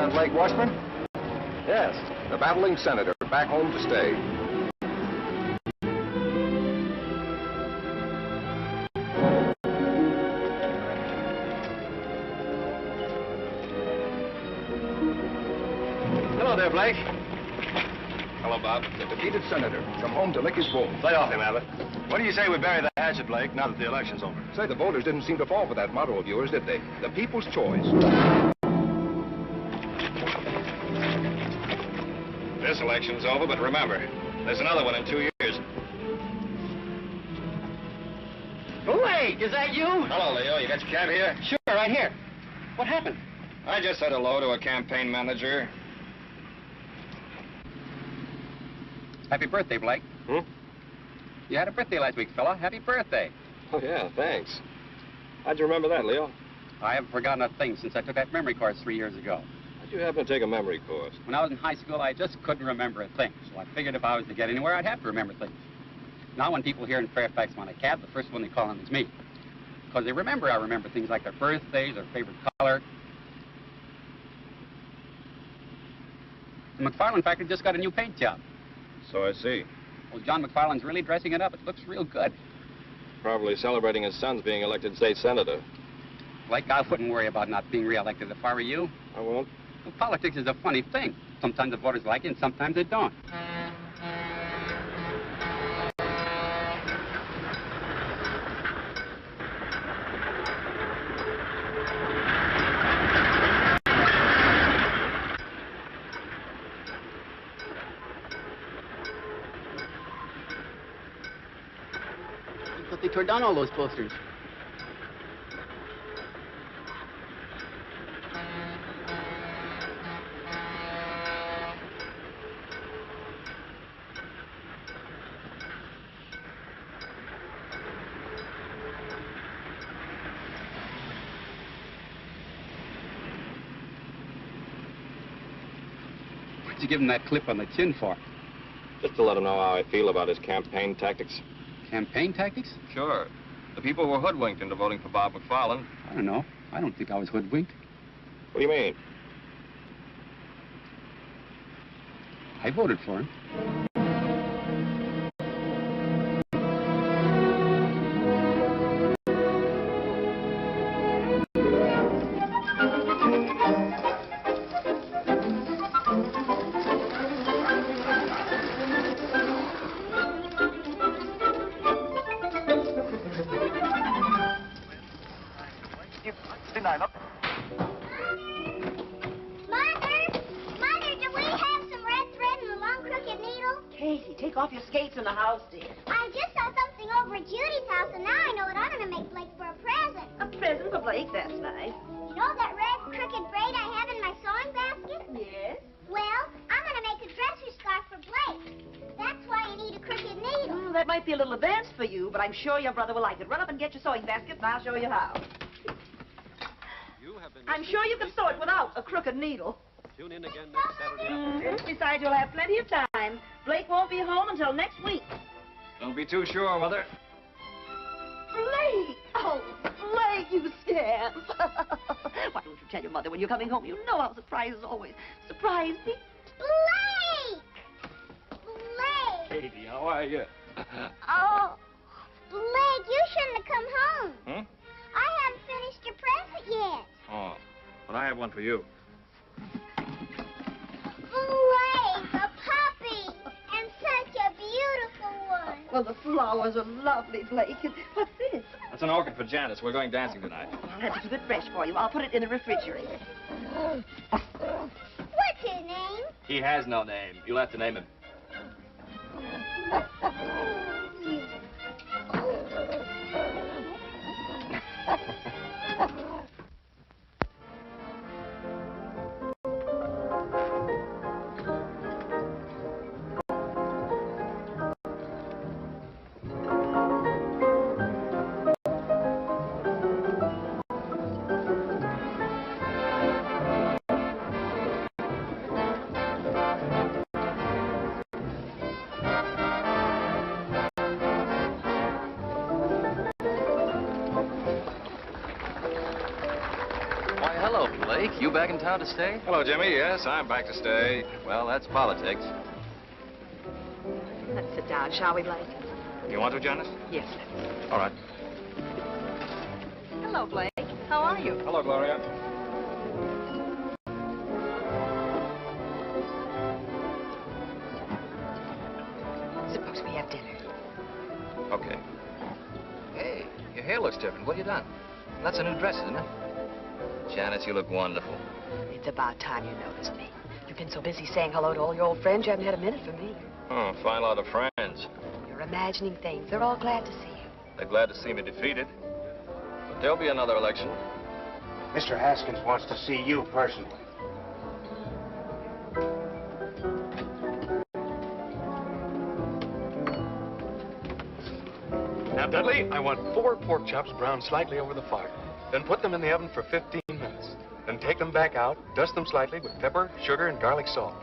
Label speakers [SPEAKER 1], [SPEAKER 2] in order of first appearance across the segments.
[SPEAKER 1] President Blake Washburn?
[SPEAKER 2] Yes.
[SPEAKER 1] The battling senator, back home to stay.
[SPEAKER 2] Hello there, Blake.
[SPEAKER 3] Hello, Bob.
[SPEAKER 1] The defeated senator, come home to lick his wounds.
[SPEAKER 2] Lay off him, Abbott. What do you say we bury the hatchet, Blake, now that the election's over?
[SPEAKER 1] Say, the voters didn't seem to fall for that motto of yours, did they? The people's choice.
[SPEAKER 3] This election's over, but remember, there's another one in 2 years.
[SPEAKER 4] Blake, is that you?
[SPEAKER 3] Hello, Leo. You got your cab here?
[SPEAKER 4] Sure, right here. What happened?
[SPEAKER 3] I just said hello to a campaign manager.
[SPEAKER 4] Happy birthday, Blake. You had a birthday last week, fella. Happy birthday.
[SPEAKER 3] Oh, yeah, thanks. How'd you remember that, Leo?
[SPEAKER 4] I haven't forgotten a thing since I took that memory course 3 years ago.
[SPEAKER 3] How'd you happen to take a memory course?
[SPEAKER 4] When I was in high school, I just couldn't remember a thing. So I figured if I was to get anywhere, I'd have to remember things. Now when people here in Fairfax want a cab, the first one they call on is me. Because they remember I remember things like their birthdays, their favorite color. The McFarland factory just got a new paint job.
[SPEAKER 3] So I see.
[SPEAKER 4] Well, John McFarland's really dressing it up. It looks real good.
[SPEAKER 3] Probably celebrating his son's being elected state senator.
[SPEAKER 4] Blake, I wouldn't worry about not being reelected if I were you.
[SPEAKER 3] I won't.
[SPEAKER 4] Well, politics is a funny thing. Sometimes the voters like it and sometimes they don't. But they tore down all those posters. What'd you give him that clip on the chin for?
[SPEAKER 3] Just to let him know how I feel about his campaign tactics.
[SPEAKER 4] Campaign tactics?
[SPEAKER 3] Sure. The people were hoodwinked into voting for Bob McFarland.
[SPEAKER 4] I don't know. I don't think I was hoodwinked.
[SPEAKER 3] What do you mean?
[SPEAKER 4] I voted for him.
[SPEAKER 5] Take off your skates in the house, dear.
[SPEAKER 6] I just saw something over at Judy's house, and now I know what I'm going to make Blake for a present.
[SPEAKER 5] A present for Blake? That's nice.
[SPEAKER 6] You know that red crooked braid I have in my sewing basket?
[SPEAKER 5] Yes.
[SPEAKER 6] Well, I'm going to make a dresser scarf for Blake. That's why you need a crooked needle.
[SPEAKER 5] Well, that might be a little advanced for you, but I'm sure your brother will like it. Run up and get your sewing basket, and I'll show you how. I'm sure you can sew it without a crooked needle.
[SPEAKER 7] Tune in again next Saturday afternoon.
[SPEAKER 5] Besides, you'll have plenty of time. Blake won't be home until next week.
[SPEAKER 3] Don't be too sure, Mother.
[SPEAKER 5] Blake! Oh, Blake, you scamp. Why don't you tell your mother when you're coming home? You know I'll surprise as always. Surprise me.
[SPEAKER 6] Blake! Blake!
[SPEAKER 3] Katie, how are you?
[SPEAKER 6] Oh, Blake, you shouldn't have come home. I haven't finished your present yet.
[SPEAKER 3] Oh, but I have one for you.
[SPEAKER 6] Blake, a puppy, and such a beautiful one.
[SPEAKER 5] Well, the flowers are lovely, Blake. And what's this?
[SPEAKER 3] That's an orchid for Janice. We're going dancing tonight.
[SPEAKER 5] I'll have to keep it fresh for you. I'll put it in the refrigerator.
[SPEAKER 6] What's his name?
[SPEAKER 3] He has no name. You'll have to name him.
[SPEAKER 2] hello, Blake. You back in town to stay?
[SPEAKER 3] Hello, Jimmy. Yes, I'm back to stay.
[SPEAKER 2] Well, that's politics.
[SPEAKER 5] Let's sit down, shall we, Blake?
[SPEAKER 3] You want to, Janice?
[SPEAKER 5] Yes, let's.
[SPEAKER 3] All right.
[SPEAKER 5] Hello, Blake. How are you?
[SPEAKER 3] Hello, Gloria.
[SPEAKER 5] Suppose we have dinner.
[SPEAKER 3] Okay.
[SPEAKER 2] Hey, your hair looks different. What have you done? That's a new dress, isn't it? Janice, you look wonderful.
[SPEAKER 5] It's about time you noticed me. You've been so busy saying hello to all your old friends, you haven't had a minute for me.
[SPEAKER 3] Oh, fine lot of friends.
[SPEAKER 5] You're imagining things. They're all glad to see you.
[SPEAKER 3] They're glad to see me defeated. But there'll be another election.
[SPEAKER 8] Mr. Haskins wants to see you personally.
[SPEAKER 9] Now, Dudley, I want 4 pork chops browned slightly over the fire. Then put them in the oven for 15 minutes. Then take them back out, dust them slightly with pepper, sugar, and garlic salt.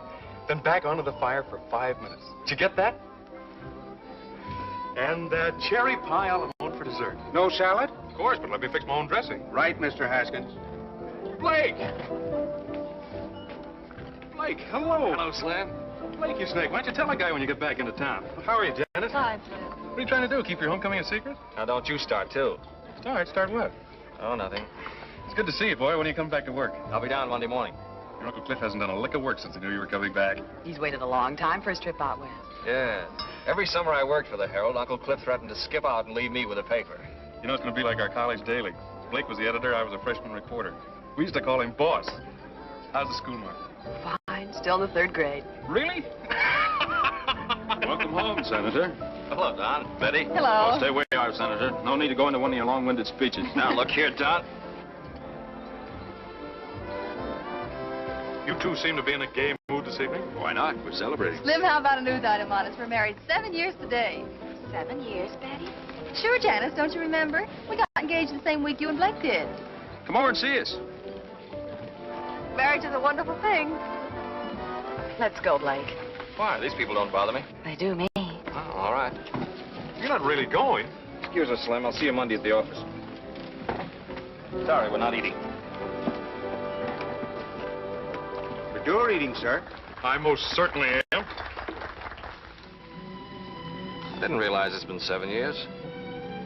[SPEAKER 9] Then back onto the fire for 5 minutes. Did you get that? And cherry pie a la mode for dessert.
[SPEAKER 8] No salad?
[SPEAKER 9] Of course, but let me fix my own dressing.
[SPEAKER 8] Right, Mr. Haskins.
[SPEAKER 9] Blake! Blake, hello.
[SPEAKER 2] Hello, Slim.
[SPEAKER 9] Blake, you snake. Why don't you tell a guy when you get back into town? How are you, Janet?
[SPEAKER 5] Hi, Fred.
[SPEAKER 9] What are you trying to do? Keep your homecoming a secret?
[SPEAKER 3] Now, don't you start, too.
[SPEAKER 9] All right, start what?
[SPEAKER 3] Oh, nothing.
[SPEAKER 9] It's good to see you, boy. When do you come back to work?
[SPEAKER 3] I'll be down Monday morning.
[SPEAKER 9] Your Uncle Cliff hasn't done a lick of work since he knew you were coming back.
[SPEAKER 5] He's waited a long time for his trip out west.
[SPEAKER 3] Yeah. Every summer I worked for the Herald, Uncle Cliff threatened to skip out and leave me with a paper.
[SPEAKER 9] You know, it's going to be like our college daily. Blake was the editor, I was a freshman reporter. We used to call him Boss. How's the school mark?
[SPEAKER 5] Fine. Still in the 3rd grade.
[SPEAKER 9] Really? Welcome home, Senator.
[SPEAKER 3] Hello, Don. Betty.
[SPEAKER 5] Hello.
[SPEAKER 9] Oh, stay where you are, Senator. No need to go into one of your long-winded speeches.
[SPEAKER 3] Now, look here, Don.
[SPEAKER 9] You two seem to be in a gay mood this evening.
[SPEAKER 3] Why not? We're celebrating.
[SPEAKER 10] Slim, how about a news item on us? We're married 7 years today.
[SPEAKER 5] 7 years, Betty?
[SPEAKER 10] Sure, Janice, don't you remember? We got engaged the same week you and Blake did.
[SPEAKER 3] Come over and see us.
[SPEAKER 10] Marriage is a wonderful thing.
[SPEAKER 5] Let's go, Blake.
[SPEAKER 3] Why? These people don't bother me.
[SPEAKER 5] They do me.
[SPEAKER 3] Oh, all right.
[SPEAKER 9] You're not really going.
[SPEAKER 3] Excuse us, Slim. I'll see you Monday at the office. Sorry, we're not eating.
[SPEAKER 8] But you're eating, sir.
[SPEAKER 9] I most certainly am.
[SPEAKER 3] Didn't realize it's been 7 years.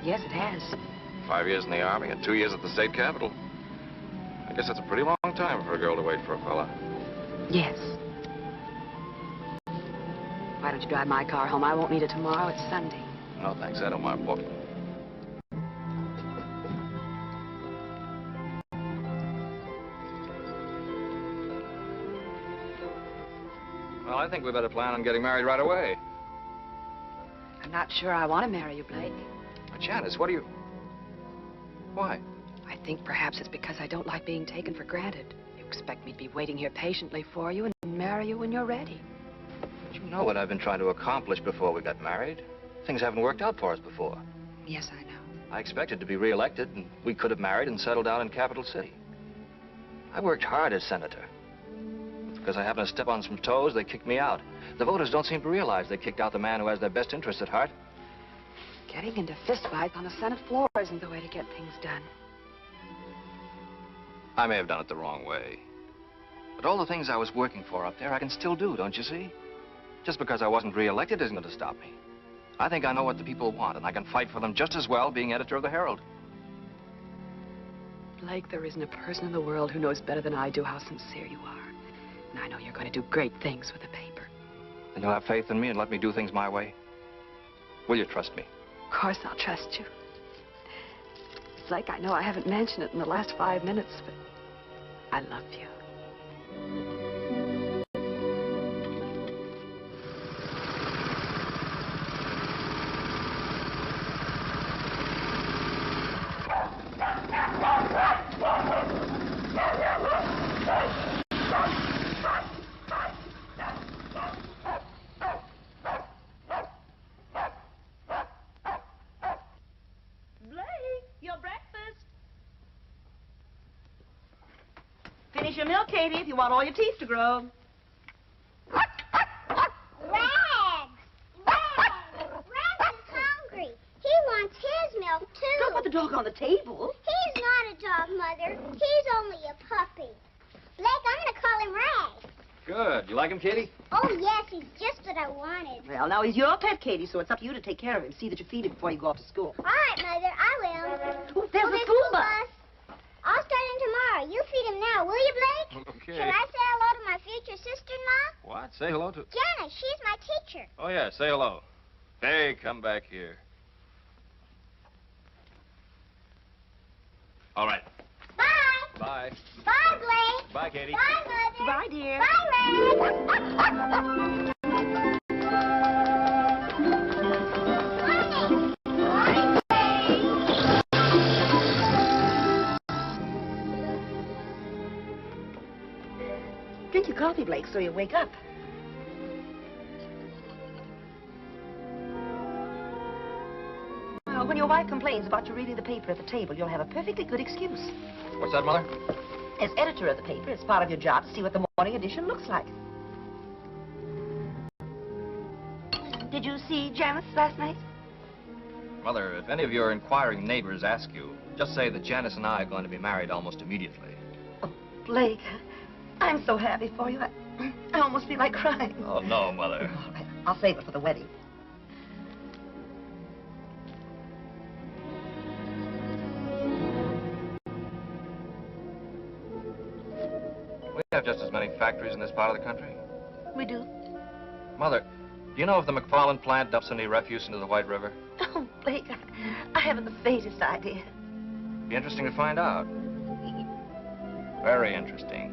[SPEAKER 5] Yes, it has.
[SPEAKER 3] 5 years in the Army and 2 years at the state capitol. I guess that's a pretty long time for a girl to wait for a fella.
[SPEAKER 5] Yes. Why don't you drive my car home? I won't need it tomorrow. It's Sunday.
[SPEAKER 3] No, thanks. I don't mind walking. Well, I think we better plan on getting married right away.
[SPEAKER 5] I'm not sure I want to marry you, Blake.
[SPEAKER 3] But Janice, what do you... Why?
[SPEAKER 5] I think perhaps it's because I don't like being taken for granted. You expect me to be waiting here patiently for you and marry you when you're ready.
[SPEAKER 3] You know what I've been trying to accomplish before we got married. Things haven't worked out for us before.
[SPEAKER 5] Yes, I know.
[SPEAKER 3] I expected to be reelected, and we could have married and settled down in Capital City. I worked hard as senator. Because I happened to step on some toes, they kicked me out. The voters don't seem to realize they kicked out the man who has their best interests at heart.
[SPEAKER 5] Getting into fistfights on the Senate floor isn't the way to get things done.
[SPEAKER 3] I may have done it the wrong way. But all the things I was working for up there, I can still do, don't you see? Just because I wasn't reelected isn't going to stop me. I think I know what the people want, and I can fight for them just as well being editor of the Herald.
[SPEAKER 5] Blake, there isn't a person in the world who knows better than I do how sincere you are. And I know you're going to do great things with the paper.
[SPEAKER 3] Then you'll have faith in me and let me do things my way? Will you trust me?
[SPEAKER 5] Of course I'll trust you. Blake, I know I haven't mentioned it in the last 5 minutes, but I love you. Finish your milk, Katie, if you want all your teeth to grow.
[SPEAKER 6] Rags! Rags! Rags is hungry. He wants his milk, too.
[SPEAKER 5] Don't put the dog on the table.
[SPEAKER 6] He's not a dog, Mother. He's only a puppy. Blake, I'm going to call him Rag.
[SPEAKER 3] Good. You like him, Katie?
[SPEAKER 6] Oh, yes, he's just what I wanted.
[SPEAKER 5] Well, now, he's your pet, Katie, so it's up to you to take care of him. See that you feed him before you go off to school.
[SPEAKER 6] All right, Mother, I will.
[SPEAKER 5] Ooh, there's the school bus.
[SPEAKER 6] I'll start in tomorrow. You feed him now, will you, Blake?
[SPEAKER 3] Okay.
[SPEAKER 6] Shall I say hello to my future sister-in-law?
[SPEAKER 3] What? Say hello to...
[SPEAKER 6] Janice, she's my teacher.
[SPEAKER 3] Oh, yeah, say hello. Hey, come back here. All right.
[SPEAKER 6] Bye.
[SPEAKER 3] Bye.
[SPEAKER 6] Bye, Blake.
[SPEAKER 3] Bye, Katie.
[SPEAKER 6] Bye, Mother.
[SPEAKER 5] Bye, dear.
[SPEAKER 6] Bye,
[SPEAKER 5] Drink your coffee, Blake, so you wake up. Well, when your wife complains about you reading the paper at the table, you'll have a perfectly good excuse.
[SPEAKER 3] What's that, Mother?
[SPEAKER 5] As editor of the paper, it's part of your job to see what the morning edition looks like. Did you see Janice last night?
[SPEAKER 3] Mother, if any of your inquiring neighbors ask you, just say that Janice and I are going to be married almost immediately.
[SPEAKER 5] Oh, Blake, I'm so happy for you. I almost feel like crying.
[SPEAKER 3] Oh, no, Mother.
[SPEAKER 5] All right, I'll save it for the wedding.
[SPEAKER 3] We have just as many factories in this part of the country.
[SPEAKER 5] We do.
[SPEAKER 3] Mother, do you know if the McFarland plant dumps any refuse into the White River?
[SPEAKER 5] Oh, Blake, I haven't the faintest idea.
[SPEAKER 3] Be interesting to find out. Very interesting.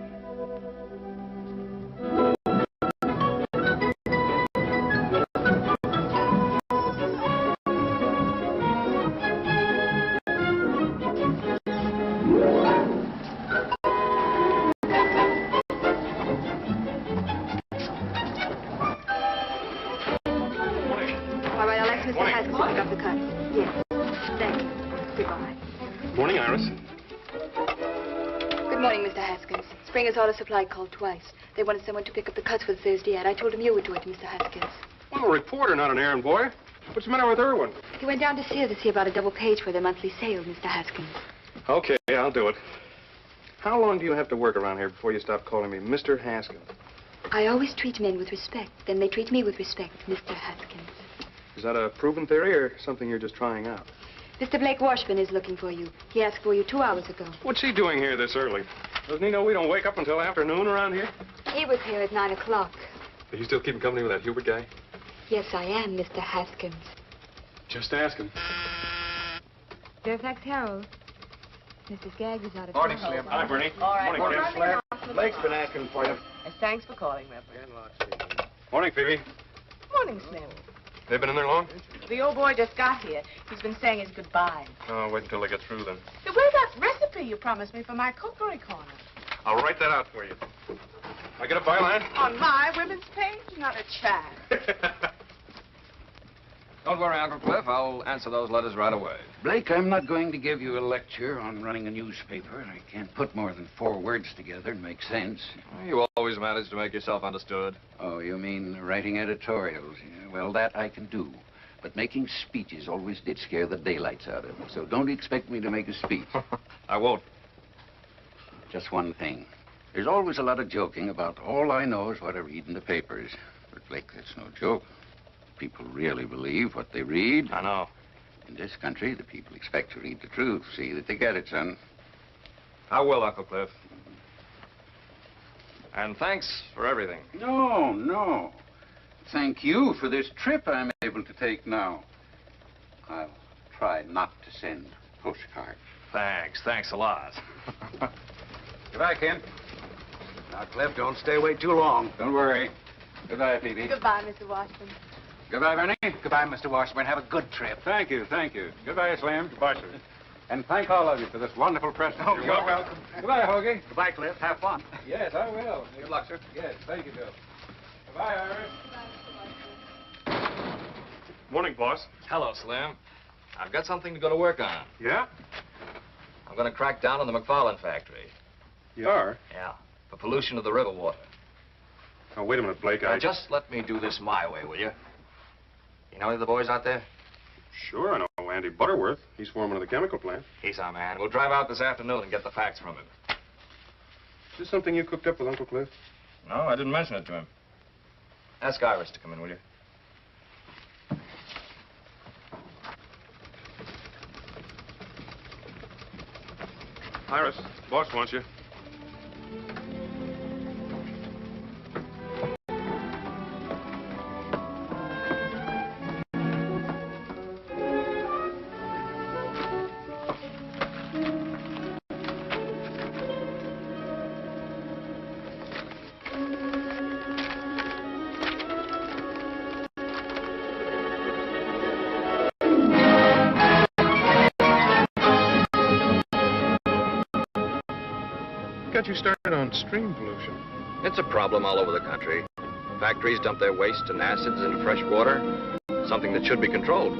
[SPEAKER 10] All right, I'll ask Mr. Haskins to pick up the cuts. Yes. Thank you. Goodbye.
[SPEAKER 9] Morning, Iris.
[SPEAKER 10] Good morning, Mr. Haskins. Springer's Auto Supply called twice. They wanted someone to pick up the cuts for the Thursday ad. I told him you would do it, Mr. Haskins.
[SPEAKER 9] I'm a reporter, not an errand boy. What's the matter with Irwin?
[SPEAKER 10] He went down to Sears to see about a double page for their monthly sale, Mr. Haskins.
[SPEAKER 9] Okay, I'll do it. How long do you have to work around here before you stop calling me Mr. Haskins?
[SPEAKER 10] I always treat men with respect. Then they treat me with respect, Mr. Haskins.
[SPEAKER 9] Is that a proven theory or something you're just trying out?
[SPEAKER 10] Mr. Blake Washburn is looking for you. He asked for you 2 hours ago.
[SPEAKER 9] What's he doing here this early? Doesn't he know we don't wake up until afternoon around here?
[SPEAKER 10] He was here at 9 o'clock.
[SPEAKER 9] Are you still keeping company with that Hubert guy?
[SPEAKER 10] Yes, I am, Mr. Haskins.
[SPEAKER 9] Just ask him.
[SPEAKER 10] Fairfax Herald. Mr. Skaggs is out of
[SPEAKER 8] Morning,
[SPEAKER 10] town.
[SPEAKER 8] Slim.
[SPEAKER 9] Hi, Bernie.
[SPEAKER 5] All right.
[SPEAKER 9] Morning,
[SPEAKER 5] well,
[SPEAKER 9] Ken.
[SPEAKER 8] Blake's been asking for you.
[SPEAKER 5] Thanks for calling, Reverend.
[SPEAKER 9] Morning, Phoebe.
[SPEAKER 5] Morning, Slim.
[SPEAKER 9] They've been in there long?
[SPEAKER 11] The old boy just got here. He's been saying his goodbye.
[SPEAKER 9] Oh, wait until they get through then.
[SPEAKER 11] Hey, where's that recipe you promised me for my cookery corner?
[SPEAKER 9] I'll write that out for you. I get a byline?
[SPEAKER 11] On my women's page? Not a chance.
[SPEAKER 2] Don't worry, Uncle Cliff. I'll answer those letters right away.
[SPEAKER 12] Blake, I'm not going to give you a lecture on running a newspaper. I can't put more than 4 words together and make sense.
[SPEAKER 2] You always manage to make yourself understood.
[SPEAKER 12] Oh, you mean writing editorials? Yeah, well, that I can do. But making speeches always did scare the daylights out of me. So don't expect me to make a speech.
[SPEAKER 2] I won't.
[SPEAKER 12] Just one thing. There's always a lot of joking about all I know is what I read in the papers. But, Blake, that's no joke. People really believe what they read.
[SPEAKER 3] I know.
[SPEAKER 12] In this country, the people expect to read the truth. See that they get it, son.
[SPEAKER 2] I will, Uncle Cliff. And thanks for everything.
[SPEAKER 12] No, no. Thank you for this trip I'm able to take now. I'll try not to send postcards.
[SPEAKER 3] Thanks. Thanks a lot.
[SPEAKER 12] Goodbye, Ken.
[SPEAKER 8] Now, Cliff, don't stay away too long.
[SPEAKER 12] Don't worry. Goodbye, Phoebe.
[SPEAKER 10] Goodbye, Mr. Washburn.
[SPEAKER 12] Goodbye, Bernie.
[SPEAKER 8] Goodbye, Mr. Washburn. Have a good trip.
[SPEAKER 9] Thank you, thank you. Goodbye, Slim. Goodbye, sir. And thank all of you for this wonderful present.
[SPEAKER 8] Oh, you're welcome.
[SPEAKER 9] Goodbye, Hoagie.
[SPEAKER 8] Goodbye, Cliff. Have fun.
[SPEAKER 9] Yes, I will. Good luck, sir. Yes, thank you, Bill. Goodbye, Iris. Morning, boss.
[SPEAKER 3] Hello, Slim. I've got something to go to work on.
[SPEAKER 9] Yeah?
[SPEAKER 3] I'm going to crack down on the McFarland factory.
[SPEAKER 9] You are?
[SPEAKER 3] Yeah, for pollution of the river water.
[SPEAKER 9] Oh, wait a minute, Blake.
[SPEAKER 3] Now, just let me do this my way, will you? You know any of the boys out there?
[SPEAKER 9] Sure, I know Andy Butterworth. He's foreman of the chemical plant.
[SPEAKER 3] He's our man. We'll drive out this afternoon and get the facts from him.
[SPEAKER 9] Is this something you cooked up with Uncle Cliff?
[SPEAKER 3] No, I didn't mention it to him. Ask Iris to come in, will you?
[SPEAKER 9] Iris, boss wants you. Got you started on stream pollution.
[SPEAKER 3] It's a problem all over the country. Factories dump their waste and acids into fresh water, something that should be controlled.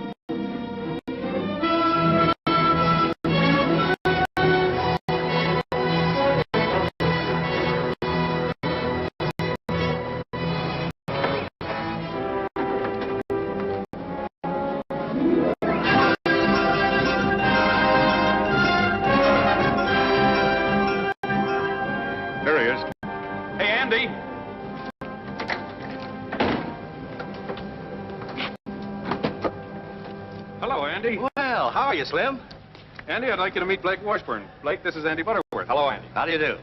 [SPEAKER 4] Slim? Andy, I'd like you to meet Blake Washburn. Blake, this is Andy Butterworth. Hello, Andy.
[SPEAKER 13] How do you do?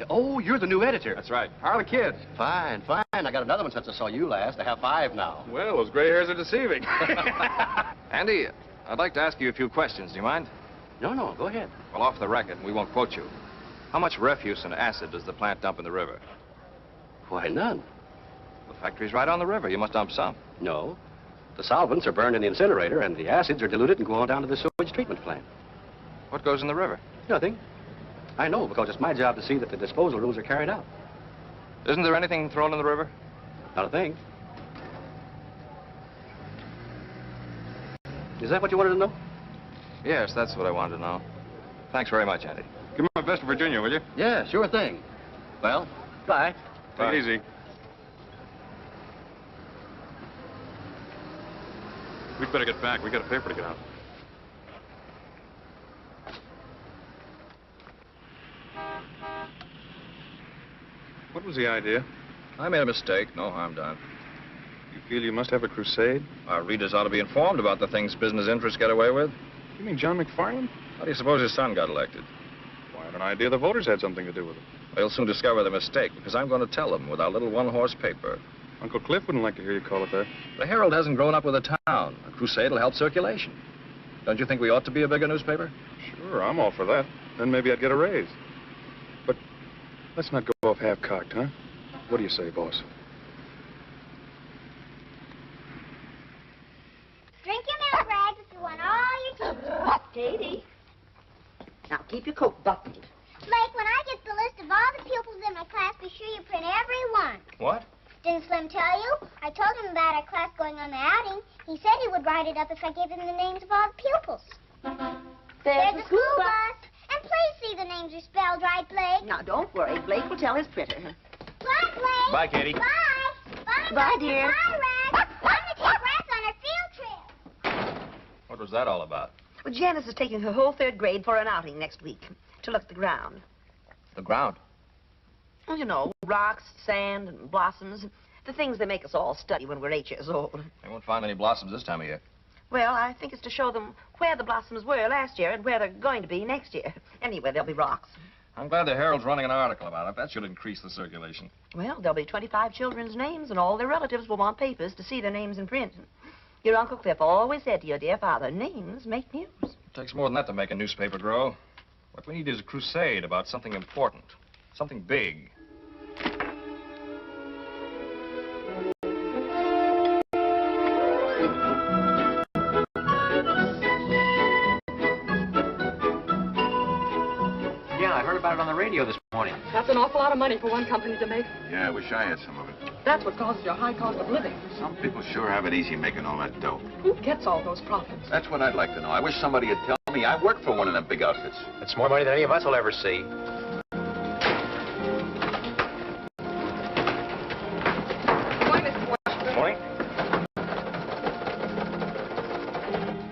[SPEAKER 13] Oh, you're the new editor.
[SPEAKER 4] That's right. How are the kids?
[SPEAKER 13] Fine, fine. I got another one since I saw you last. I have 5 now.
[SPEAKER 4] Well, those gray hairs are deceiving.
[SPEAKER 3] Andy, I'd like to ask you a few questions. Do you mind?
[SPEAKER 13] No, go ahead.
[SPEAKER 3] Well, off the record, we won't quote you. How much refuse and acid does the plant dump in the river?
[SPEAKER 13] Why, none.
[SPEAKER 3] The factory's right on the river. You must dump some.
[SPEAKER 13] No. The solvents are burned in the incinerator, and the acids are diluted and go on down to the sewage treatment plant.
[SPEAKER 3] What goes in the river?
[SPEAKER 13] Nothing. I know, because it's my job to see that the disposal rules are carried out.
[SPEAKER 3] Isn't there anything thrown in the river?
[SPEAKER 13] Not a thing. Is that what you wanted to know?
[SPEAKER 3] Yes, that's what I wanted to know. Thanks very much, Andy.
[SPEAKER 9] Give me my best to Virginia, will you?
[SPEAKER 13] Yeah, sure thing. Well, bye.
[SPEAKER 9] Take it easy. We'd better get back. We got a paper to get out. What was the idea?
[SPEAKER 1] I made a mistake. No harm done.
[SPEAKER 9] You feel you must have a crusade?
[SPEAKER 1] Our readers ought to be informed about the things business interests get away with.
[SPEAKER 9] You mean John McFarland?
[SPEAKER 1] How do you suppose his son got elected?
[SPEAKER 9] Well, I have an idea the voters had something to do with it.
[SPEAKER 1] They'll soon discover the mistake, because I'm going to tell them with our little one-horse paper.
[SPEAKER 9] Uncle Cliff wouldn't like to hear you call it that.
[SPEAKER 1] The Herald hasn't grown up with a town. A crusade will help circulation. Don't you think we ought to be a bigger newspaper?
[SPEAKER 9] Sure, I'm all for that. Then maybe I'd get a raise. But let's not go off half-cocked, huh? What do you say, boss?
[SPEAKER 6] Drink your milk, Rags, if you want all your teeth.
[SPEAKER 5] What, Katie? Now, keep your coat buttoned.
[SPEAKER 6] Blake, when I get the list of all the pupils in my class, be sure you print every one.
[SPEAKER 3] What?
[SPEAKER 6] Didn't Slim tell you? I told him about our class going on the outing. He said he would write it up if I gave him the names of all the pupils. There's the school bus. And please see the names are spelled right, Blake.
[SPEAKER 5] Now, don't worry. Blake will tell his printer.
[SPEAKER 6] Bye, Blake.
[SPEAKER 3] Bye, Katie.
[SPEAKER 6] Bye. Bye,
[SPEAKER 5] Bye, dear.
[SPEAKER 6] Bye, Rags. I'm going to take Rags on our field trip.
[SPEAKER 3] What was that all about?
[SPEAKER 5] Well, Janice is taking her whole 3rd grade for an outing next week to look at the ground.
[SPEAKER 3] The ground.
[SPEAKER 5] Well, you know, rocks, sand, and blossoms. The things they make us all study when we're 8 years old.
[SPEAKER 3] They won't find many blossoms this time of year.
[SPEAKER 5] Well, I think it's to show them where the blossoms were last year and where they're going to be next year. Anyway, there'll be rocks.
[SPEAKER 3] I'm glad the Herald's running an article about it. That should increase the circulation.
[SPEAKER 5] Well, there'll be 25 children's names, and all their relatives will want papers to see their names in print. Your Uncle Cliff always said to your dear father, names make news.
[SPEAKER 3] It takes more than that to make a newspaper grow. What we need is a crusade about something important, something big.
[SPEAKER 13] Yeah, I heard about it on the radio this morning.
[SPEAKER 14] That's an awful lot of money for one company to make.
[SPEAKER 12] Yeah, I wish I had some of it.
[SPEAKER 14] That's what causes your high cost of living.
[SPEAKER 12] Some people sure have it easy making all that dough.
[SPEAKER 14] Who gets all those profits?
[SPEAKER 12] That's what I'd like to know. I wish somebody would tell me I work for one of them big outfits.
[SPEAKER 13] It's more money than any of us will ever see.
[SPEAKER 14] Good morning, Mr. Washington.
[SPEAKER 9] Morning.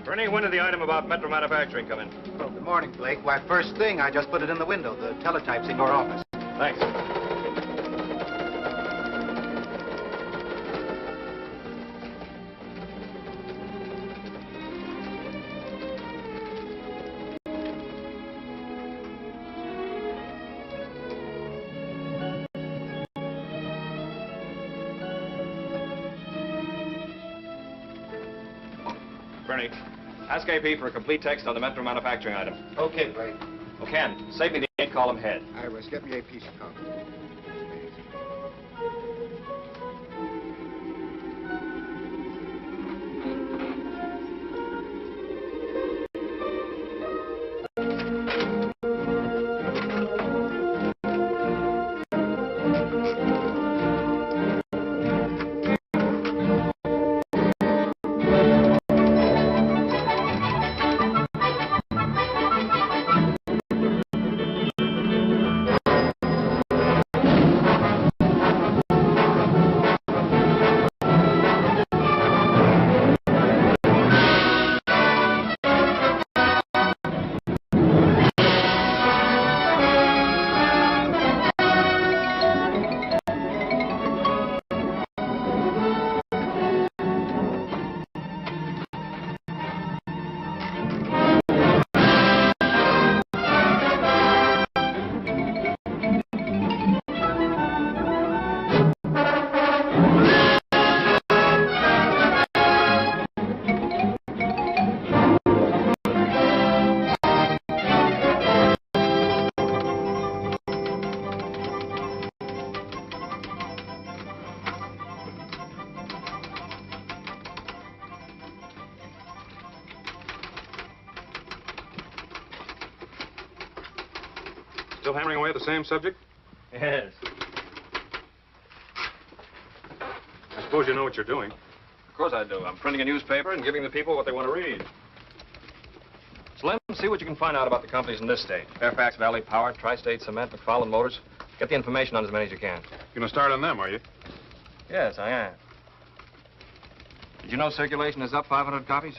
[SPEAKER 9] Bernie, when
[SPEAKER 3] did the item about Metro Manufacturing come in?
[SPEAKER 8] Well, good morning, Blake. Why, first thing, I just put it in the window. The teletype's in your office.
[SPEAKER 3] Thanks. Bernie, ask AP for a complete text on the Metro Manufacturing item.
[SPEAKER 8] Okay, Blake.
[SPEAKER 3] Oh, Ken, save me the 8-column head.
[SPEAKER 8] Iris, get me AP's copy.
[SPEAKER 9] Still hammering away at the same subject?
[SPEAKER 3] Yes.
[SPEAKER 9] I suppose you know what you're doing.
[SPEAKER 3] Of course I do. I'm printing a newspaper and giving the people what they want to read. Slim, see what you can find out about the companies in this state. Fairfax Valley Power, Tri-State Cement, McFarland Motors. Get the information on as many as you can.
[SPEAKER 9] You're going to start on them, are you?
[SPEAKER 3] Yes, I am. Did you know circulation is up 500 copies?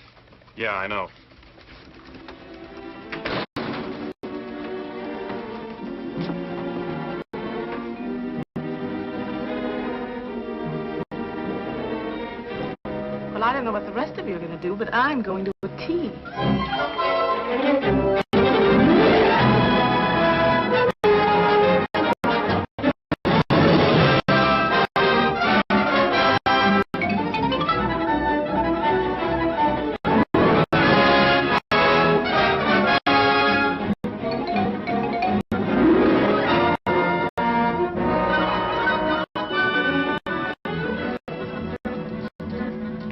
[SPEAKER 9] Yeah, I know.
[SPEAKER 14] Well, I don't know what the rest of you are going to do, but I'm going to a tea.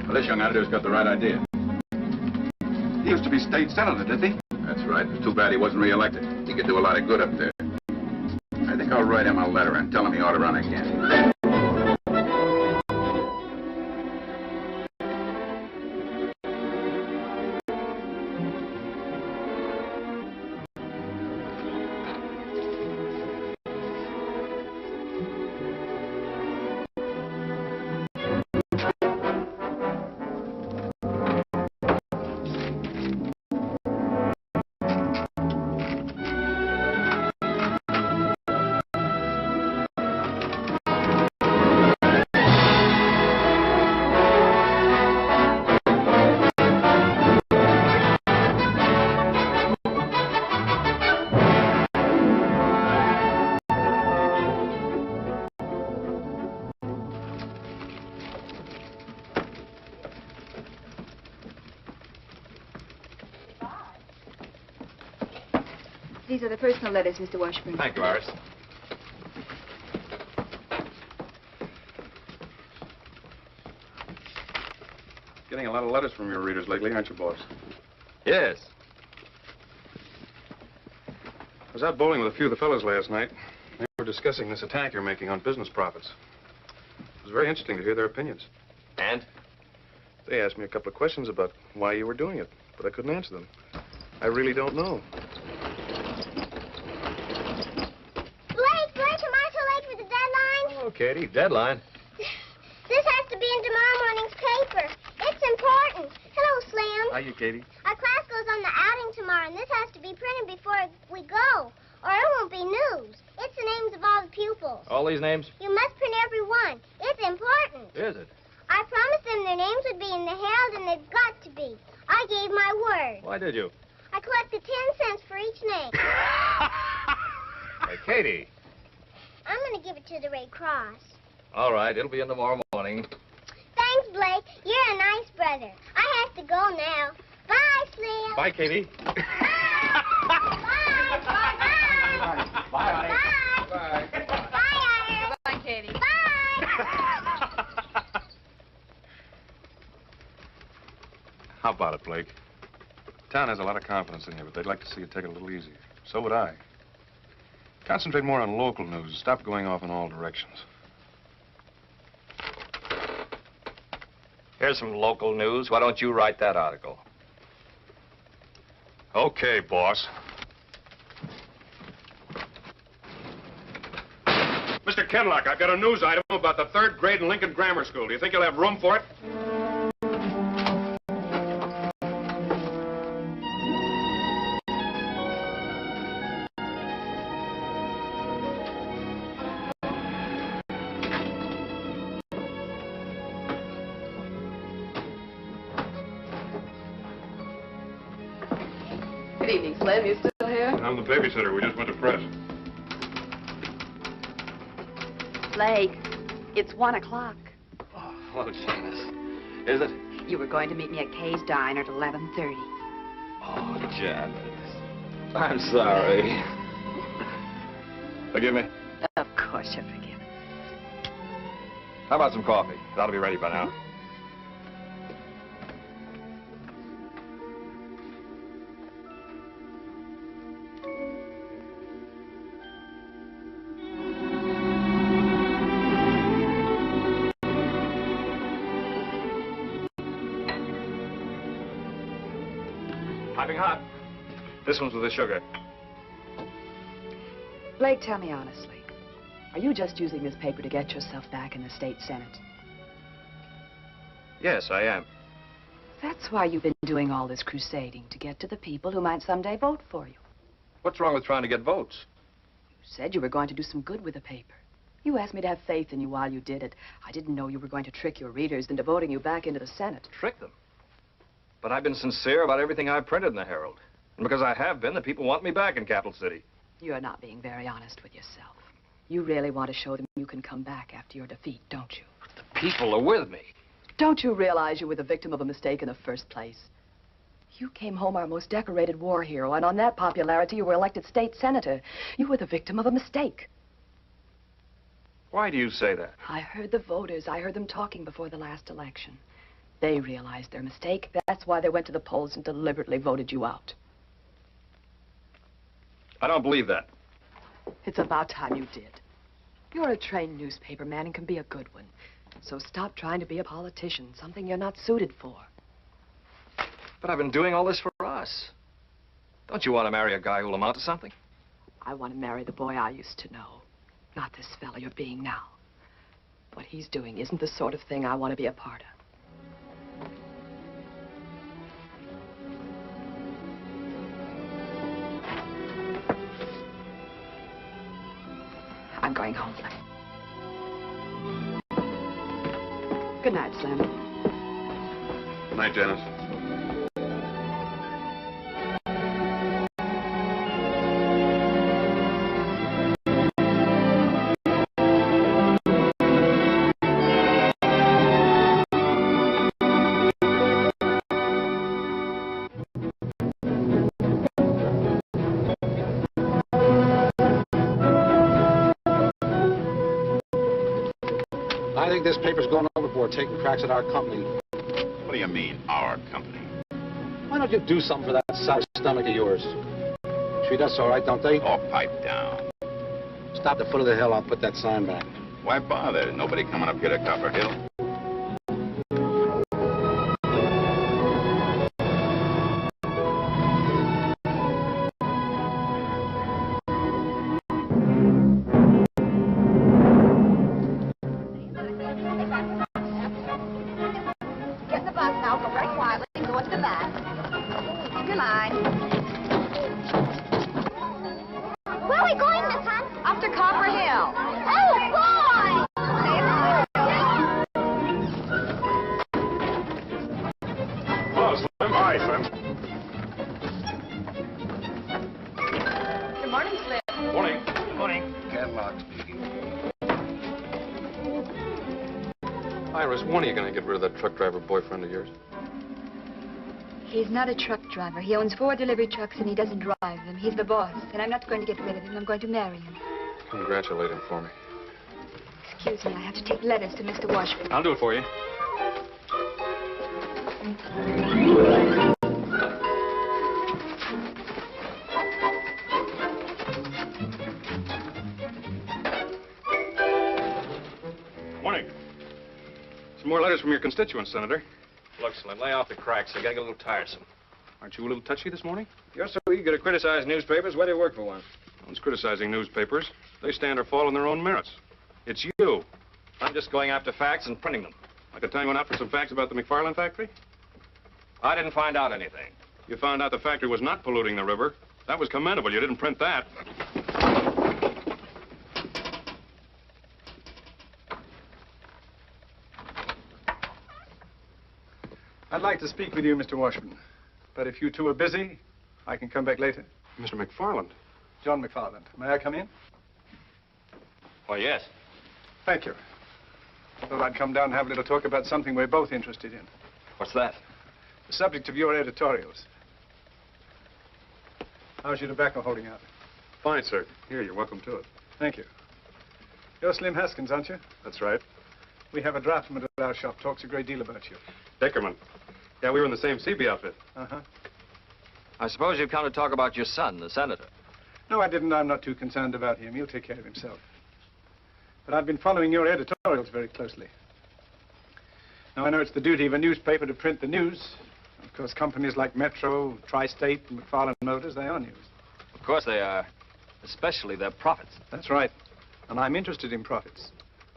[SPEAKER 12] Well, this young editor's got the right idea.
[SPEAKER 15] He used to be state senator, did he?
[SPEAKER 12] That's right. It's too bad he wasn't reelected. He could do a lot of good up there. I think I'll write him a letter and tell him he ought to run again.
[SPEAKER 10] These are the personal letters, Mr. Washburn.
[SPEAKER 3] Thank you, Iris.
[SPEAKER 9] Getting a lot of letters from your readers lately, aren't you, boss?
[SPEAKER 3] Yes.
[SPEAKER 9] I was out bowling with a few of the fellows last night. They were discussing this attack you're making on business profits. It was very interesting to hear their opinions.
[SPEAKER 3] And?
[SPEAKER 9] They asked me a couple of questions about why you were doing it, but I couldn't answer them. I really don't know.
[SPEAKER 6] Blake, am I too late for the deadline?
[SPEAKER 3] Oh, Katie, deadline.
[SPEAKER 6] This has to be in tomorrow morning's paper. It's important. Hello, Slim.
[SPEAKER 9] Hiya, Katie.
[SPEAKER 6] Our class on the outing tomorrow, and this has to be printed before we go, or it won't be news. It's the names of all the pupils.
[SPEAKER 3] All these names?
[SPEAKER 6] You must print every one. It's important.
[SPEAKER 3] Is it?
[SPEAKER 6] I promised them their names would be in the Herald, and they've got to be. I gave my word.
[SPEAKER 3] Why did you?
[SPEAKER 6] I collected 10 cents for each name.
[SPEAKER 3] Hey, Katie.
[SPEAKER 6] I'm going to give it to the Red Cross.
[SPEAKER 3] All right, it'll be in tomorrow morning.
[SPEAKER 6] Thanks, Blake. You're a nice brother. I have to go now. Bye, Slim.
[SPEAKER 9] Bye, Katie.
[SPEAKER 6] Bye. Bye. Bye.
[SPEAKER 9] Bye.
[SPEAKER 6] Bye.
[SPEAKER 9] Bye.
[SPEAKER 6] Bye, Iris.
[SPEAKER 11] Bye, Katie.
[SPEAKER 6] Bye.
[SPEAKER 9] How about it, Blake? Town has a lot of confidence in you, but they'd like to see you take it a little easier. So would I. Concentrate more on local news. Stop going off in all directions.
[SPEAKER 3] Here's some local news. Why don't you write that article?
[SPEAKER 9] Okay, boss. Mr. Kenlock, I've got a news item about the 3rd grade in Lincoln Grammar School. Do you think you'll have room for it?
[SPEAKER 14] Good evening, Slim. You still here?
[SPEAKER 9] I'm the babysitter. We just went to press.
[SPEAKER 16] Blake, it's 1 o'clock.
[SPEAKER 3] Oh, Janice. Is it?
[SPEAKER 16] You were going to meet me at Kay's Diner at 11:30.
[SPEAKER 3] Oh, Janice. I'm sorry. Forgive me?
[SPEAKER 16] Of course you're forgiven.
[SPEAKER 3] How about some coffee? That'll be ready by now. Piping hot. This one's with the sugar.
[SPEAKER 16] Blake, tell me honestly, are you just using this paper to get yourself back in the state senate?
[SPEAKER 3] Yes, I am.
[SPEAKER 16] That's why you've been doing all this crusading, to get to the people who might someday vote for you.
[SPEAKER 3] What's wrong with trying to get votes?
[SPEAKER 16] You said you were going to do some good with the paper. You asked me to have faith in you while you did it. I didn't know you were going to trick your readers into voting you back into the Senate.
[SPEAKER 3] Trick them? But I've been sincere about everything I've printed in the Herald. And because I have been, the people want me back in Capital City.
[SPEAKER 16] You're not being very honest with yourself. You really want to show them you can come back after your defeat, don't you?
[SPEAKER 3] But the people are with me.
[SPEAKER 16] Don't you realize you were the victim of a mistake in the first place? You came home our most decorated war hero, and on that popularity, you were elected state senator. You were the victim of a mistake.
[SPEAKER 3] Why do you say that?
[SPEAKER 16] I heard the voters. I heard them talking before the last election. They realized their mistake. That's why they went to the polls and deliberately voted you out.
[SPEAKER 3] I don't believe that.
[SPEAKER 16] It's about time you did. You're a trained newspaper man and can be a good one. So stop trying to be a politician, something you're not suited for.
[SPEAKER 3] But I've been doing all this for us. Don't you want to marry a guy who'll amount to something?
[SPEAKER 16] I want to marry the boy I used to know, not this fella you're being now. What he's doing isn't the sort of thing I want to be a part of. I'm going home. Good night, Slim.
[SPEAKER 9] Good night, Janice.
[SPEAKER 15] I think this paper's going overboard, taking cracks at our company.
[SPEAKER 12] What do you mean, our company?
[SPEAKER 15] Why don't you do something for that sour stomach of yours? Treat us all right, don't they?
[SPEAKER 12] Oh, pipe down.
[SPEAKER 15] Stop at the foot of the hill, I'll put that sign back.
[SPEAKER 12] Why bother? Nobody coming up here to Copper Hill.
[SPEAKER 5] Get in the bus now, go very quietly, and go into the van. Good night.
[SPEAKER 6] Where are we going, Miss Hunt?
[SPEAKER 16] Up to Copper Hill.
[SPEAKER 6] Oh, boy!
[SPEAKER 9] Hello, Slim. Hi, Slim.
[SPEAKER 16] Good morning, Slim.
[SPEAKER 9] Morning.
[SPEAKER 8] Morning. Catlock speaking.
[SPEAKER 9] Iris, when are you going to get rid of that truck driver boyfriend of yours?
[SPEAKER 10] He's not a truck driver. He owns 4 delivery trucks and he doesn't drive them. He's the boss. And I'm not going to get rid of him. I'm going to marry him.
[SPEAKER 9] Congratulate him for me.
[SPEAKER 10] Excuse me, I have to take letters to Mr. Washburn.
[SPEAKER 9] I'll do it for you. Morning. Some more letters from your constituents, Senator.
[SPEAKER 1] Look, Slim, lay off the cracks. They gotta get a little tiresome.
[SPEAKER 9] Aren't you a little touchy this morning?
[SPEAKER 1] You're so eager to criticize newspapers. Where do you work for one?
[SPEAKER 9] No one's criticizing newspapers. They stand or fall on their own merits. It's you.
[SPEAKER 1] I'm just going after facts and printing them.
[SPEAKER 9] Like the time you went out for some facts about the McFarland factory?
[SPEAKER 1] I didn't find out anything.
[SPEAKER 9] You found out the factory was not polluting the river. That was commendable. You didn't print that.
[SPEAKER 17] I'd like to speak with you, Mr. Washburn. But if you two are busy, I can come back later.
[SPEAKER 9] Mr. McFarland.
[SPEAKER 17] John McFarland. May I come in?
[SPEAKER 1] Why, yes.
[SPEAKER 17] Thank you. Thought I'd come down and have a little talk about something we're both interested in.
[SPEAKER 1] What's that?
[SPEAKER 17] The subject of your editorials. How's your tobacco holding out?
[SPEAKER 9] Fine, sir. Here, you're welcome to it.
[SPEAKER 17] Thank you. You're Slim Haskins, aren't you?
[SPEAKER 9] That's right.
[SPEAKER 17] We have a draftsman at our shop. Talks a great deal about you.
[SPEAKER 9] Dickerman. Yeah, we were in the same CB outfit.
[SPEAKER 17] Uh-huh.
[SPEAKER 1] I suppose you've come to talk about your son, the senator.
[SPEAKER 17] No, I didn't. I'm not too concerned about him. He'll take care of himself. But I've been following your editorials very closely. Now, I know it's the duty of a newspaper to print the news. Of course, companies like Metro, Tri-State, and McFarland Motors, they are news.
[SPEAKER 1] Of course they are. Especially their profits.
[SPEAKER 17] That's right. And I'm interested in profits,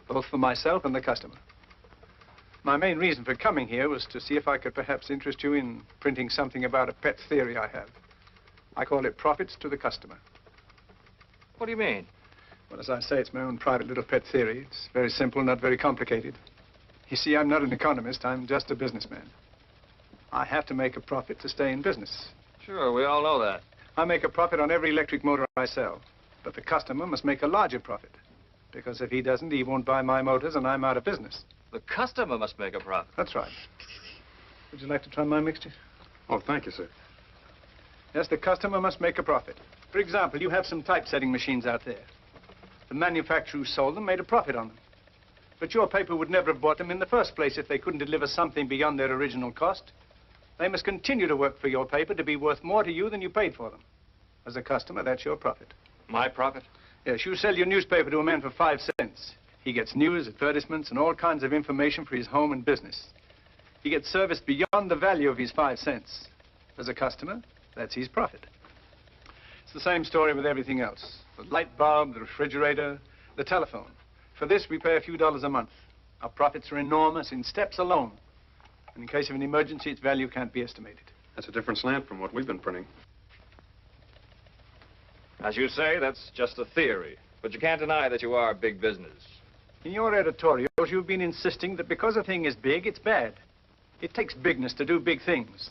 [SPEAKER 17] both for myself and the customer. My main reason for coming here was to see if I could perhaps interest you in printing something about a pet theory I have. I call it profits to the customer.
[SPEAKER 1] What do you mean?
[SPEAKER 17] Well, as I say, it's my own private little pet theory. It's very simple, not very complicated. You see, I'm not an economist. I'm just a businessman. I have to make a profit to stay in business.
[SPEAKER 1] Sure, we all know that.
[SPEAKER 17] I make a profit on every electric motor I sell. But the customer must make a larger profit. Because if he doesn't, he won't buy my motors and I'm out of business.
[SPEAKER 1] The customer must make a profit.
[SPEAKER 17] That's right. Would you like to try my mixture?
[SPEAKER 9] Oh, thank you, sir.
[SPEAKER 17] Yes, the customer must make a profit. For example, you have some typesetting machines out there. The manufacturer who sold them made a profit on them. But your paper would never have bought them in the first place if they couldn't deliver something beyond their original cost. They must continue to work for your paper to be worth more to you than you paid for them. As a customer, that's your profit.
[SPEAKER 1] My profit?
[SPEAKER 17] Yes, you sell your newspaper to a man for 5 cents. He gets news, advertisements, and all kinds of information for his home and business. He gets service beyond the value of his 5 cents. As a customer, that's his profit. It's the same story with everything else. The light bulb, the refrigerator, the telephone. For this, we pay a few dollars a month. Our profits are enormous in steps alone. And in case of an emergency, its value can't be estimated.
[SPEAKER 9] That's a different slant from what we've been printing.
[SPEAKER 1] As you say, that's just a theory. But you can't deny that you are big business.
[SPEAKER 17] In your editorials, you've been insisting that because a thing is big, it's bad. It takes bigness to do big things.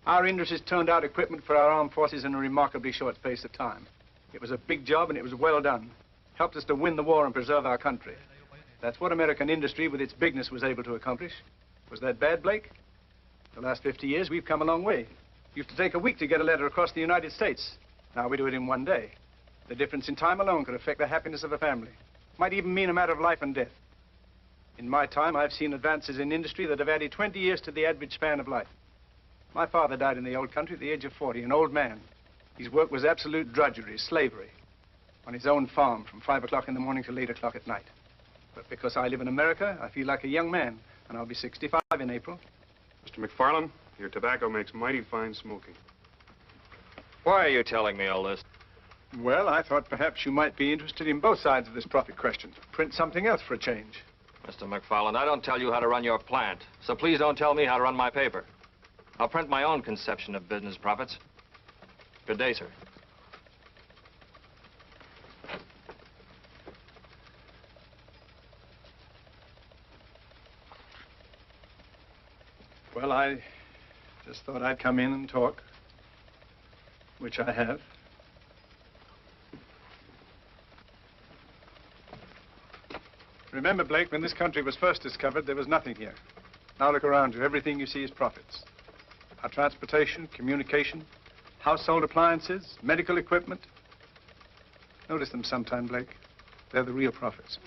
[SPEAKER 17] Our industries turned out equipment for our armed forces in a remarkably short space of time. It was a big job, and it was well done. Helped us to win the war and preserve our country. That's what American industry, with its bigness, was able to accomplish. Was that bad, Blake? The last 50 years, we've come a long way. Used to take a week to get a letter across the United States. Now we do it in 1 day. The difference in time alone could affect the happiness of a family. Might even mean a matter of life and death. In my time, I've seen advances in industry that have added 20 years to the average span of life. My father died in the old country at the age of 40, an old man. His work was absolute drudgery, slavery, on his own farm from 5 o'clock in the morning till 8 o'clock at night. But because I live in America, I feel like a young man, and I'll be 65 in April.
[SPEAKER 9] Mr. McFarland, your tobacco makes mighty fine smoking.
[SPEAKER 1] Why are you telling me all this?
[SPEAKER 17] Well, I thought perhaps you might be interested in both sides of this profit question. Print something else for a change.
[SPEAKER 1] Mr. McFarland, I don't tell you how to run your plant, so please don't tell me how to run my paper. I'll print my own conception of business profits. Good day, sir.
[SPEAKER 17] Well, I just thought I'd come in and talk, which I have. Remember, Blake, when this country was first discovered, there was nothing here. Now look around you. Everything you see is profits. Our transportation, communication, household appliances, medical equipment. Notice them sometime, Blake. They're the real profits.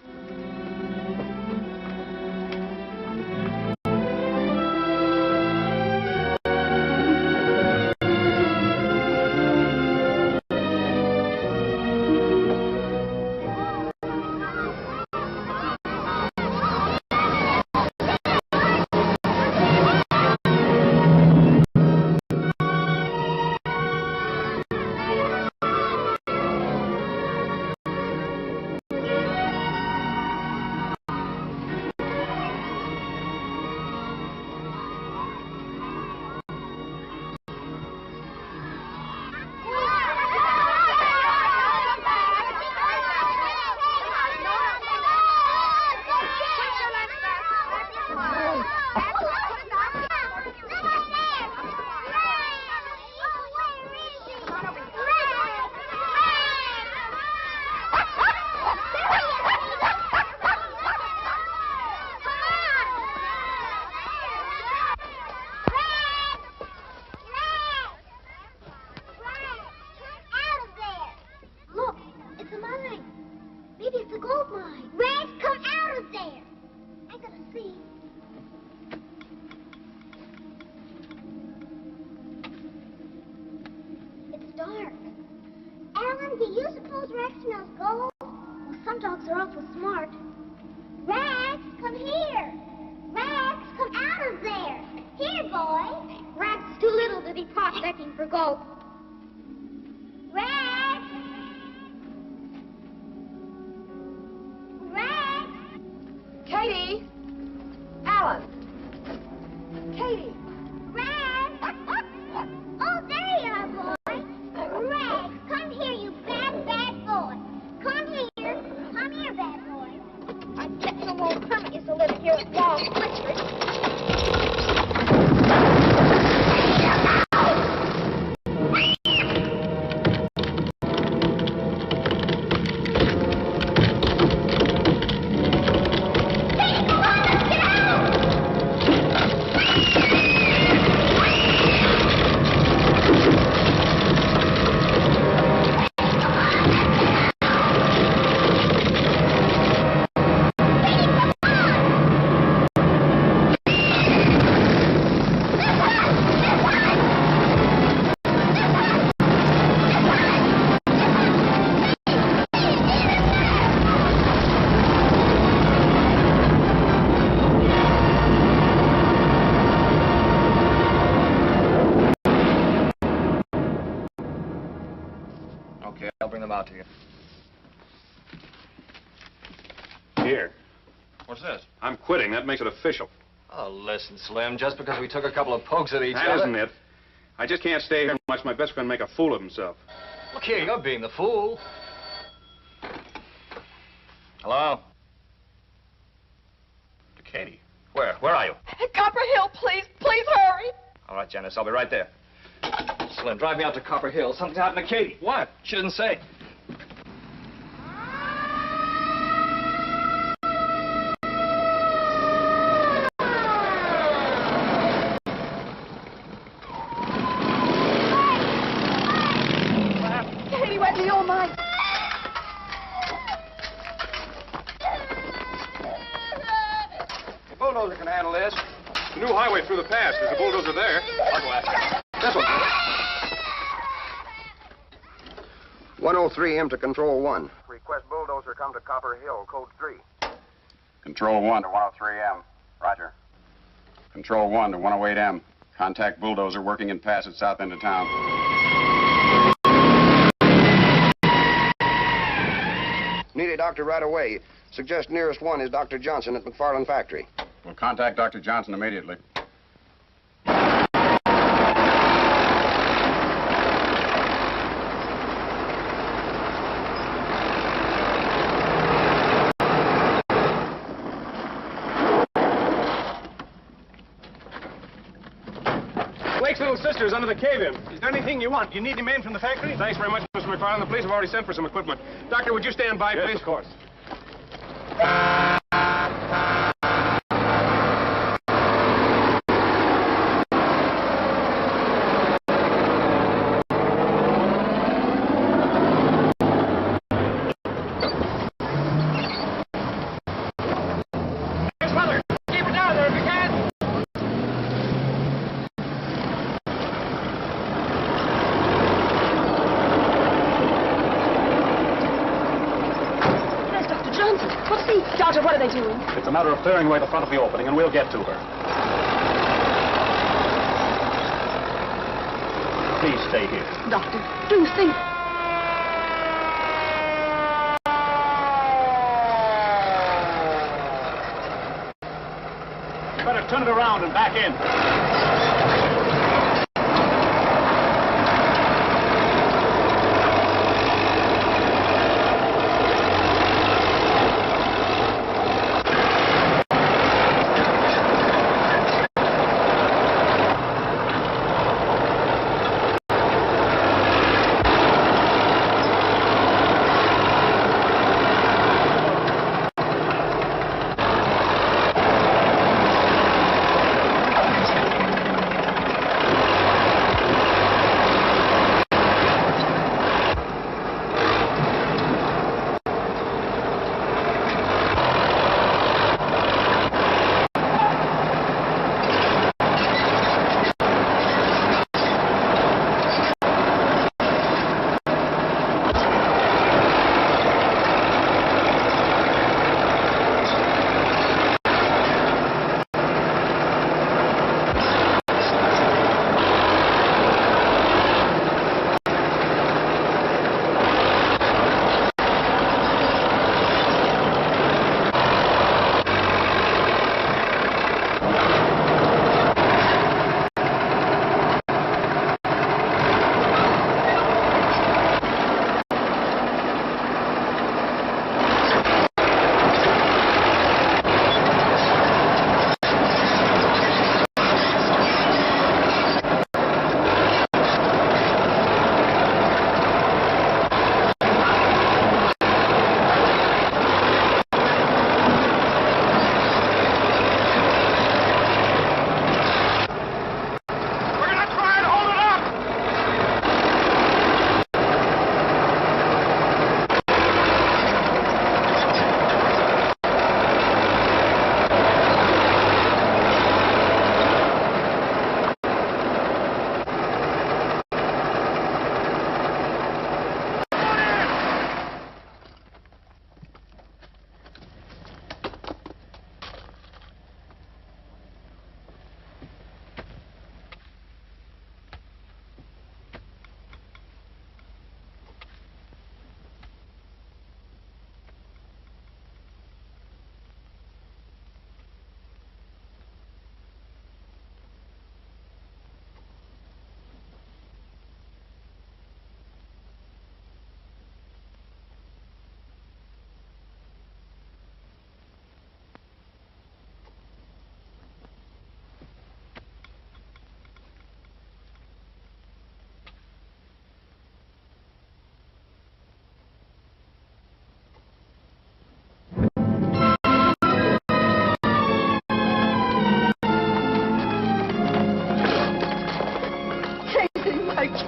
[SPEAKER 2] Out to you.
[SPEAKER 15] Here.
[SPEAKER 2] What's this?
[SPEAKER 15] I'm quitting. That makes it official.
[SPEAKER 2] Oh, listen, Slim, just because we took a couple of pokes at each
[SPEAKER 15] That
[SPEAKER 2] other...
[SPEAKER 15] isn't it. I just can't stay here and watch my best friend make a fool of himself.
[SPEAKER 2] Look here, you're being the fool. Hello? Katie. Where? Where are you?
[SPEAKER 11] At Copper Hill, please. Please hurry.
[SPEAKER 2] All right, Janice, I'll be right there. Slim, drive me out to Copper Hill. Something's happened to Katie.
[SPEAKER 15] What?
[SPEAKER 2] She didn't say.
[SPEAKER 11] Katie went to your mind.
[SPEAKER 15] The bulldozer can handle this. The new highway through the pass. There's a bulldozer there.
[SPEAKER 2] I'll go after him.
[SPEAKER 15] This one.
[SPEAKER 18] 103M to Control 1. Request bulldozer come to Copper Hill, code 3.
[SPEAKER 19] Control 1 to 103M. Roger. Control 1 to 108M. Contact bulldozer working in pass at south end of town.
[SPEAKER 18] Need a doctor right away. Suggest nearest one is Dr. Johnson at McFarland Factory.
[SPEAKER 19] We'll contact Dr. Johnson immediately.
[SPEAKER 9] sisters under the cave-in.
[SPEAKER 17] Is there anything you want? You need a man from the factory?
[SPEAKER 9] Thanks very much, Mr. McFarland. The police have already sent for some equipment. Doctor, would you stand by, please?
[SPEAKER 15] Yes, of course.
[SPEAKER 10] Doctor, what are they doing?
[SPEAKER 15] It's a matter of clearing away the front of the opening, and we'll get to her. Please stay here.
[SPEAKER 10] Doctor, do think.
[SPEAKER 15] You better turn it around and back in.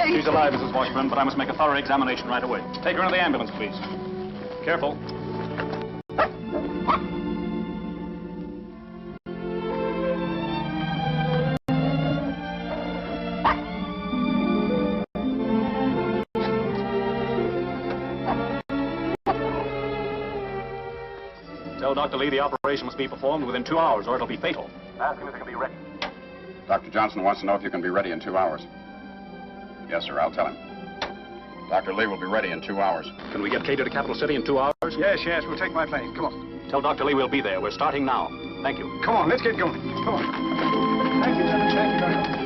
[SPEAKER 15] She's alive, Mrs. Washburn, but I must make a thorough examination right away. Take her into the ambulance, please. Careful. Tell Dr. Lee the operation must be performed within 2 hours, or it'll be fatal. Ask him if he can be ready.
[SPEAKER 19] Dr. Johnson wants to know if you can be ready in 2 hours. Yes, sir, I'll tell him. Dr. Lee will be ready in 2 hours.
[SPEAKER 15] Can we get Katie to Capital City in 2 hours?
[SPEAKER 17] Yes, we'll take my plane. Come on.
[SPEAKER 15] Tell Dr. Lee we'll be there. We're starting now. Thank you.
[SPEAKER 17] Come on, let's get going. Come on. Thank you, gentlemen. Thank you very much.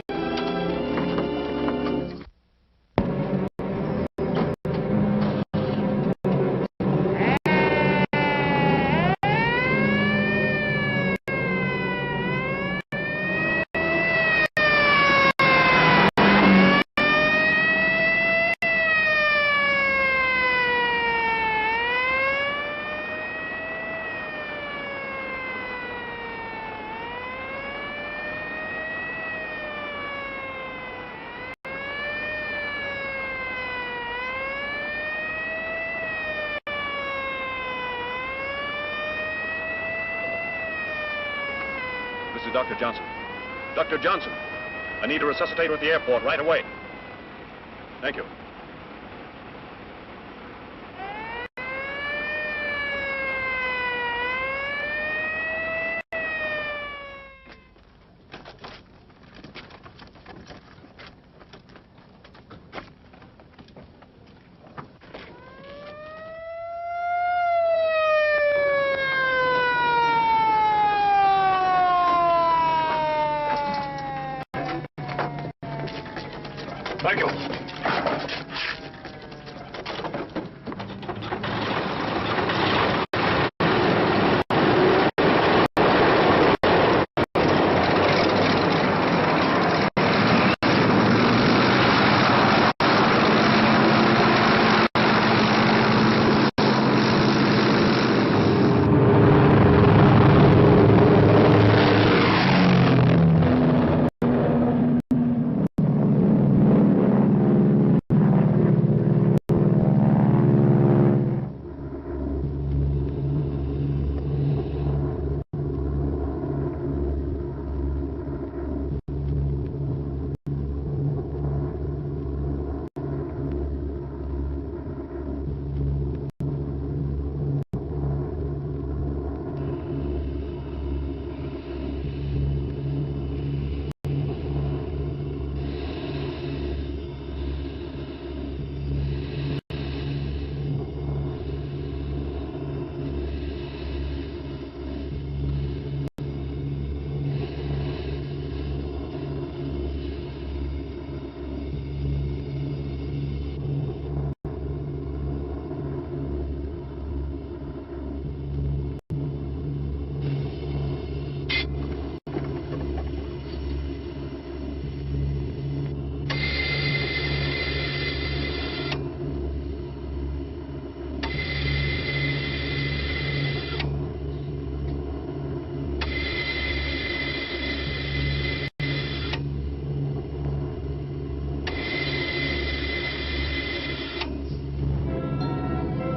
[SPEAKER 15] This is Dr. Johnson. Dr. Johnson, I need a resuscitator at the airport right away. Thank you. Thank you.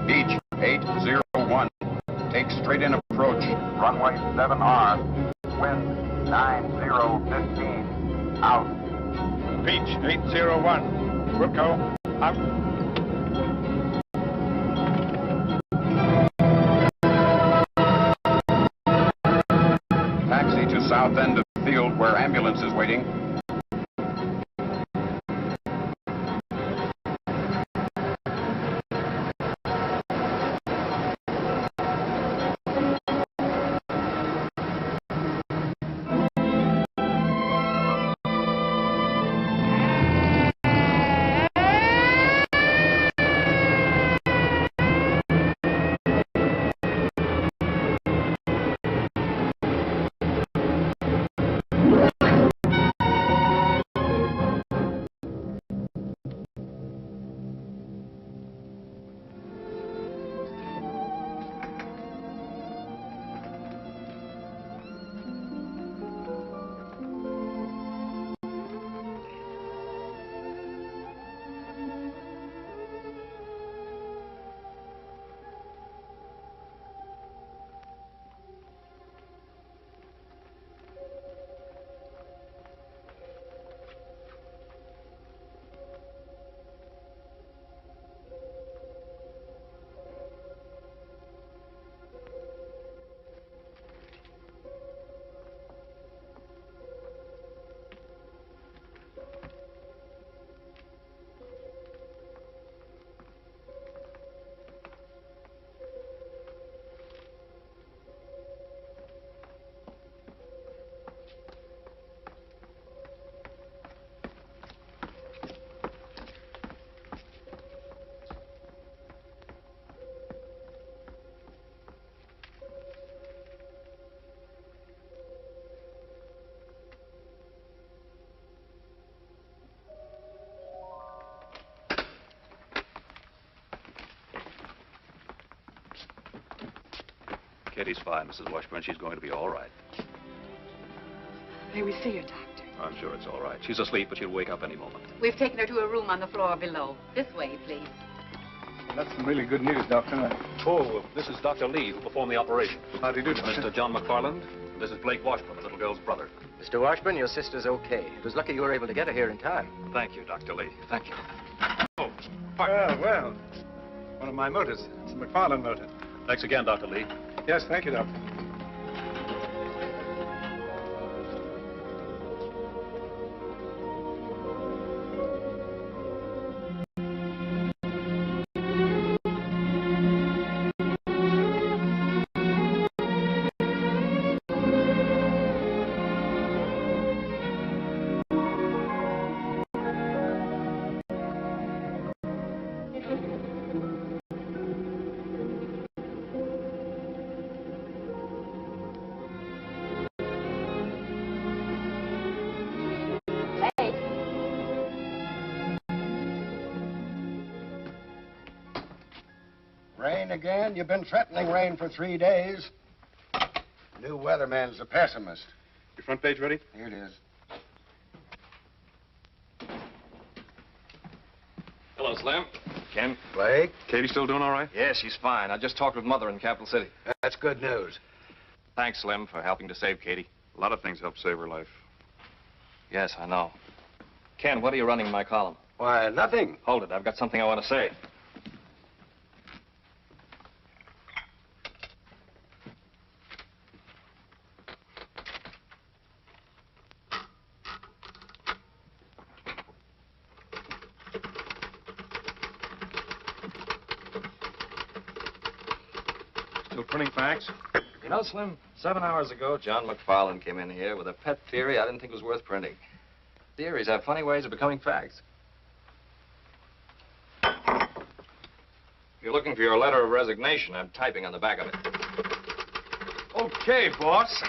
[SPEAKER 19] Beach 801. Take straight in approach. Runway 7R. Wind 9015. Out.
[SPEAKER 15] Beach 801. Wilco, out.
[SPEAKER 19] Taxi to south end of field where ambulance is waiting.
[SPEAKER 15] Kitty's fine, Mrs. Washburn. She's going to be all right.
[SPEAKER 11] May we see her, Doctor?
[SPEAKER 15] I'm sure it's all right. She's asleep, but she'll wake up any moment.
[SPEAKER 11] We've taken her to a room on the floor below. This way, please.
[SPEAKER 17] That's some really good news, Doctor.
[SPEAKER 15] Oh, this is Dr. Lee, who performed the operation.
[SPEAKER 17] How do you do, Doctor?
[SPEAKER 15] Mr. John McFarland,
[SPEAKER 1] This is Blake Washburn, the little girl's brother.
[SPEAKER 8] Mr. Washburn, your sister's okay. It was lucky you were able to get her here in time.
[SPEAKER 1] Thank you, Dr. Lee. Thank you.
[SPEAKER 17] Oh, well. One of my motors. It's a McFarland motor.
[SPEAKER 1] Thanks again, Dr. Lee.
[SPEAKER 17] Yes, thank you, Doctor.
[SPEAKER 20] Rain again? You've been threatening rain for 3 days. New weatherman's a pessimist.
[SPEAKER 9] Your front page ready?
[SPEAKER 20] Here it is.
[SPEAKER 2] Hello, Slim. Ken.
[SPEAKER 20] Blake?
[SPEAKER 9] Katie still doing all right?
[SPEAKER 2] Yes, she's fine. I just talked with Mother in Capital City.
[SPEAKER 20] That's good news.
[SPEAKER 2] Thanks, Slim, for helping to save Katie.
[SPEAKER 9] A lot of things help save her life.
[SPEAKER 2] Yes, I know. Ken, what are you running in my column?
[SPEAKER 20] Why, nothing.
[SPEAKER 2] Hold it. I've got something I want to say.
[SPEAKER 9] Still printing facts?
[SPEAKER 2] You know, Slim, 7 hours ago, John McFarland came in here with a pet theory I didn't think was worth printing. Theories have funny ways of becoming facts. If you're looking for your letter of resignation, I'm typing on the back of it.
[SPEAKER 20] Okay, boss.
[SPEAKER 16] Slim,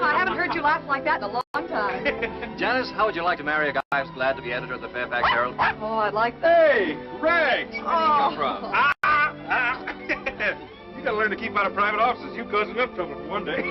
[SPEAKER 16] I haven't heard you laugh like that in a long time.
[SPEAKER 2] Janice, how would you like to marry a guy who's glad to be editor of the Fairfax Herald?
[SPEAKER 16] Oh, I'd like that.
[SPEAKER 9] Hey, Rags!
[SPEAKER 2] Where do you come from?
[SPEAKER 9] You gotta learn to keep out of private offices. You caused enough trouble for one day.